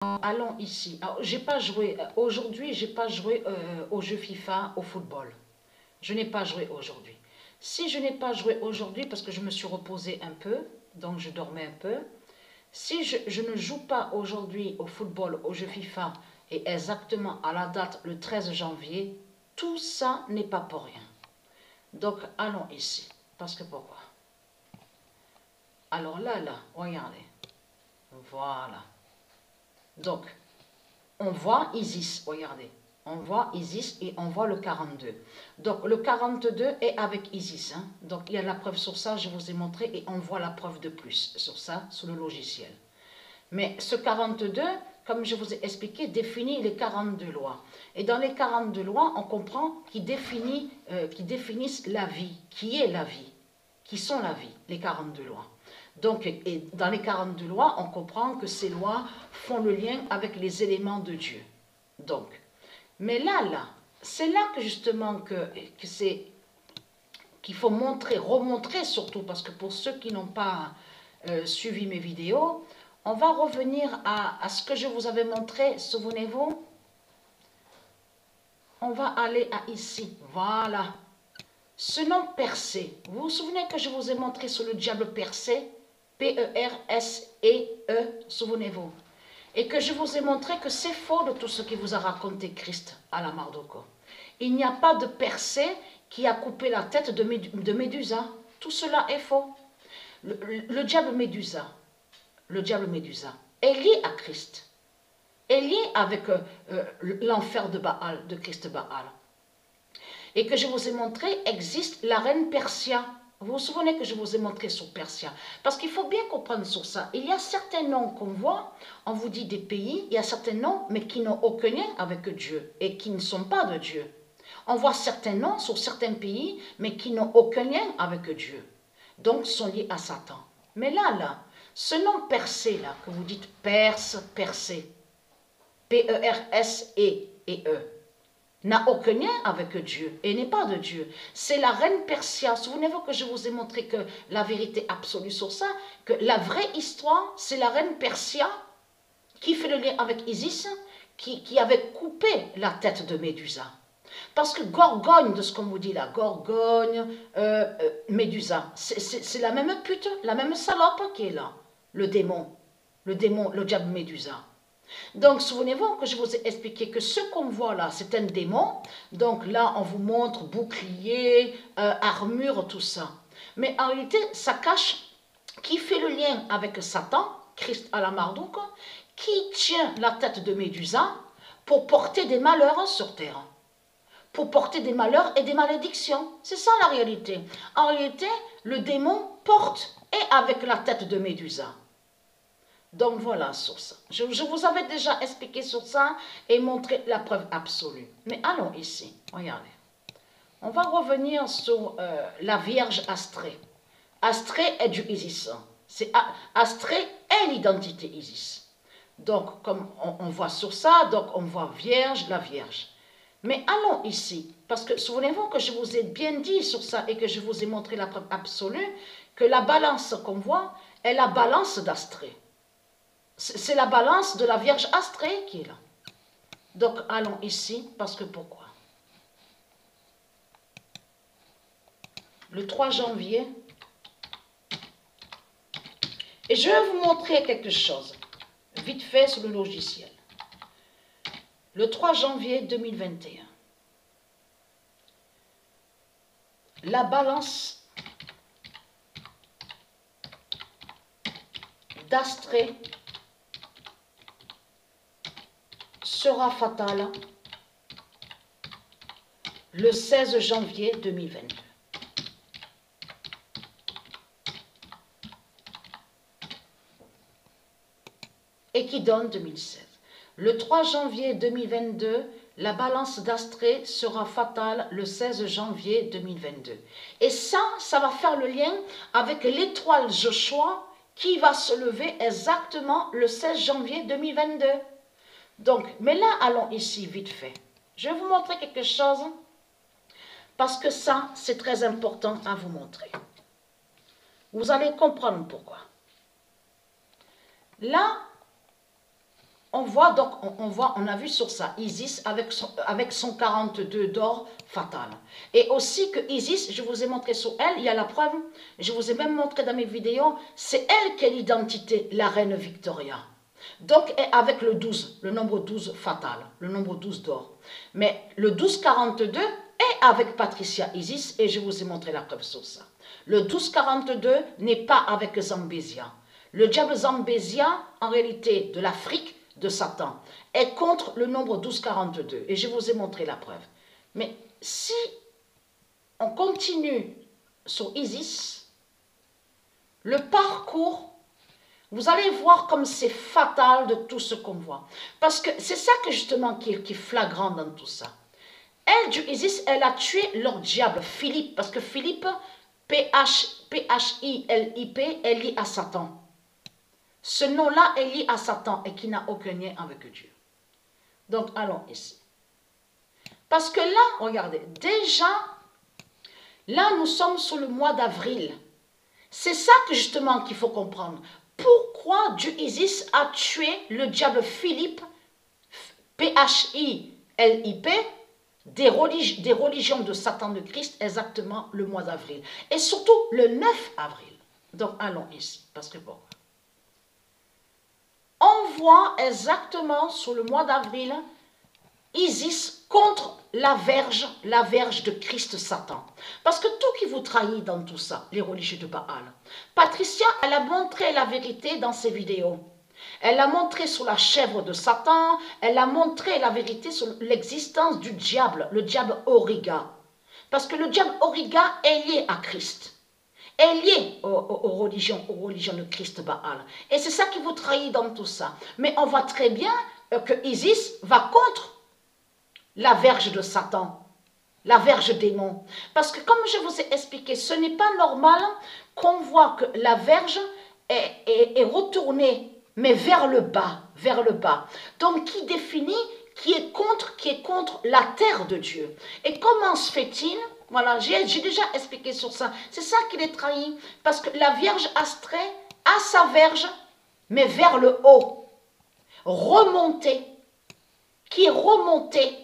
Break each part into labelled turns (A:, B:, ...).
A: Allons ici. J'ai pas joué aujourd'hui, j'ai pas joué au jeu FIFA, au football. Je n'ai pas joué aujourd'hui. Si je n'ai pas joué aujourd'hui parce que je me suis reposée un peu, donc je dormais un peu. Si je ne joue pas aujourd'hui au football, au jeu FIFA et exactement à la date le 13 janvier, tout ça n'est pas pour rien. Donc allons ici. Parce que pourquoi? Alors là, regardez. Voilà. Donc, on voit Isis, regardez. On voit Isis et on voit le 42. Donc, le 42 est avec Isis. Hein. Donc, il y a la preuve sur ça, je vous ai montré, et on voit la preuve de plus sur ça, sur le logiciel. Mais ce 42, comme je vous ai expliqué, définit les 42 lois. Et dans les 42 lois, on comprend qu'ils définissent la vie, qui est la vie, qui sont la vie, les 42 lois. Donc, et dans les 42 lois, on comprend que ces lois font le lien avec les éléments de Dieu. Donc, mais là, c'est là que justement qu'il faut montrer, remontrer surtout, parce que pour ceux qui n'ont pas suivi mes vidéos, on va revenir à ce que je vous avais montré, souvenez-vous. On va aller à ici, voilà. Ce nom Persée, vous vous souvenez que je vous ai montré sur le diable Persée, P-E-R-S-E-E, souvenez-vous. Et que je vous ai montré que c'est faux de tout ce qui vous a raconté Christ à la Mardoko. Il n'y a pas de Persée qui a coupé la tête de Médusa. Tout cela est faux. Le diable Médusa est lié à Christ. Est lié avec l'enfer de Baal, de Christ Baal. Et que je vous ai montré, existe la reine Persia. Vous vous souvenez que je vous ai montré sur Persia? Parce qu'il faut bien comprendre sur ça. Il y a certains noms qu'on voit, on vous dit des pays, il y a certains noms, mais qui n'ont aucun lien avec Dieu et qui ne sont pas de Dieu. On voit certains noms sur certains pays, mais qui n'ont aucun lien avec Dieu. Donc, sont liés à Satan. Mais là, ce nom Persée, là, que vous dites Perse, Persée, P-E-R-S-E-E, n'a aucun lien avec Dieu et n'est pas de Dieu. C'est la reine Persia. Souvenez-vous que je vous ai montré que la vérité absolue sur ça, que la vraie histoire, c'est la reine Persia qui fait le lien avec Isis, qui avait coupé la tête de Médusa. Parce que Gorgogne, de ce qu'on vous dit là, Gorgogne, Médusa, c'est la même pute, la même salope qui est là, le démon, le diable Médusa. Donc, souvenez-vous que je vous ai expliqué que ce qu'on voit là, c'est un démon. Donc là, on vous montre bouclier, armure, tout ça. Mais en réalité, ça cache qui fait le lien avec Satan, Christ à la Marduk, qui tient la tête de Médusa pour porter des malheurs sur terre. Pour porter des malheurs et des malédictions. C'est ça la réalité. En réalité, le démon porte et avec la tête de Médusa. Donc voilà sur ça. Je vous avais déjà expliqué sur ça et montré la preuve absolue. Mais allons ici, regardez. On va revenir sur la Vierge Astrée. Astrée est du Isis. Astrée est l'identité Isis. Donc comme on voit sur ça, donc on voit Vierge, la Vierge. Mais allons ici, parce que souvenez-vous que je vous ai bien dit sur ça et que je vous ai montré la preuve absolue, que la balance qu'on voit est la balance d'Astrée. C'est la balance de la Vierge Astrée qui est là. Donc, allons ici, parce que pourquoi? Le 3 janvier, et je vais vous montrer quelque chose, vite fait sur le logiciel. Le 3 janvier 2021, la balance d'Astrée sera fatale le 16 janvier 2022. Et qui donne 2016. Le 3 janvier 2022, la balance d'Astrée sera fatale le 16 janvier 2022. Et ça va faire le lien avec l'étoile Joshua qui va se lever exactement le 16 janvier 2022. Donc, mais là, allons ici, vite fait. Je vais vous montrer quelque chose, parce que ça, c'est très important à vous montrer. Vous allez comprendre pourquoi. Là, On voit donc, on a vu sur ça, Isis avec son 42 d'or fatal. Et aussi que Isis, je vous ai montré sur elle, il y a la preuve, je vous ai même montré dans mes vidéos, c'est elle qui est l'identité, la reine Victoria. Donc, avec le 12, le nombre 12 fatal, le nombre 12 d'or. Mais le 1242 est avec Patricia Isis, et je vous ai montré la preuve sur ça. Le 1242 n'est pas avec Zambésia. Le diable Zambésia, en réalité, de l'Afrique, de Satan, est contre le nombre 1242. Et je vous ai montré la preuve. Mais si on continue sur Isis, le parcours, vous allez voir comme c'est fatal de tout ce qu'on voit. Parce que c'est ça que justement qui est flagrant dans tout ça. Elle, du Isis, elle a tué leur diable, Philippe, parce que Philippe, P-H-I-L-I-P, est lié à Satan. Ce nom-là est lié à Satan et qui n'a aucun lien avec Dieu. Donc, allons ici. Parce que là, regardez, déjà, là, nous sommes sur le mois d'avril. C'est ça que justement qu'il faut comprendre. Pourquoi Dieu Isis a tué le diable Philippe, P-H-I-L-I-P, des religions de Satan de Christ, exactement le mois d'avril. Et surtout le 9 avril. Donc, allons ici. Parce que pourquoi? On voit exactement sur le mois d'avril Isis contre la verge de Christ Satan. Parce que tout qui vous trahit dans tout ça, les religieux de Baal. Patricia, elle a montré la vérité dans ses vidéos. Elle a montré sur la chèvre de Satan, elle a montré la vérité sur l'existence du diable, le diable Auriga. Parce que le diable Auriga est lié à Christ. Est lié aux religions de Christ Baal. Et c'est ça qui vous trahit dans tout ça. Mais on voit très bien que Isis va contre la verge de Satan, la verge démon. Parce que comme je vous ai expliqué, ce n'est pas normal qu'on voit que la verge est retournée, mais vers le bas, vers le bas. Donc qui définit, qui est contre la terre de Dieu. Et comment se fait-il? Voilà, j'ai déjà expliqué sur ça. C'est ça qui les trahit. Parce que la Vierge Astrée a sa verge, mais vers le haut. Remontée. Qui est remontée.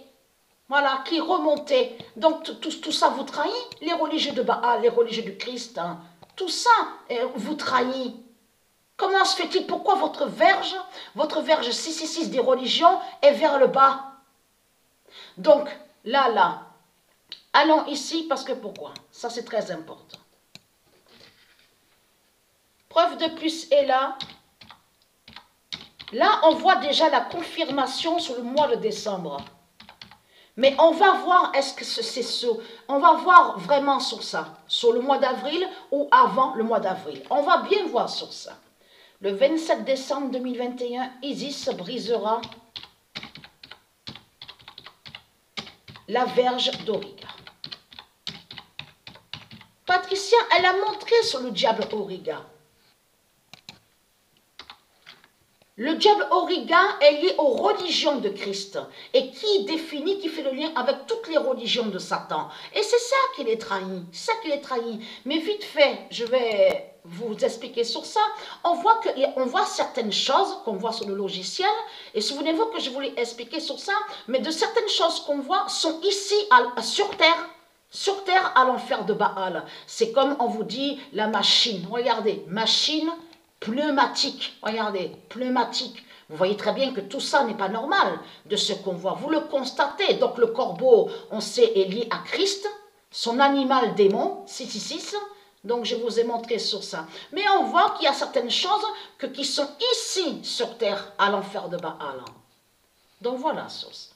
A: Voilà, qui est remontée. Donc tout ça vous trahit. Les religieux de Baal, les religieux du Christ. Hein, tout ça vous trahit. Comment se fait-il? Pourquoi votre verge 666 des religions est vers le bas? Donc, là. Allons ici parce que pourquoi? Ça, c'est très important. Preuve de plus est là. Là, on voit déjà la confirmation sur le mois de décembre. Mais on va voir, est-ce que c'est ça? On va voir vraiment sur ça. Sur le mois d'avril ou avant le mois d'avril. On va bien voir sur ça. Le 27 décembre 2021, Isis brisera la verge d'Auriga. Patricia, elle a montré sur le diable Auriga. Le diable Auriga est lié aux religions de Christ et qui définit, qui fait le lien avec toutes les religions de Satan. Et c'est ça qui les trahit, c'est ça qui les trahit. Mais vite fait, je vais vous expliquer sur ça. On voit certaines choses qu'on voit sur le logiciel. Et souvenez-vous que je voulais expliquer sur ça, mais de certaines choses qu'on voit sont ici sur Terre. Sur Terre, à l'enfer de Baal. C'est comme on vous dit la machine. Regardez, machine pneumatique. Regardez, pneumatique. Vous voyez très bien que tout ça n'est pas normal de ce qu'on voit. Vous le constatez. Donc le corbeau, on sait, est lié à Christ. Son animal démon, 666. Donc je vous ai montré sur ça. Mais on voit qu'il y a certaines choses qui sont ici sur Terre, à l'enfer de Baal. Donc voilà sur ça.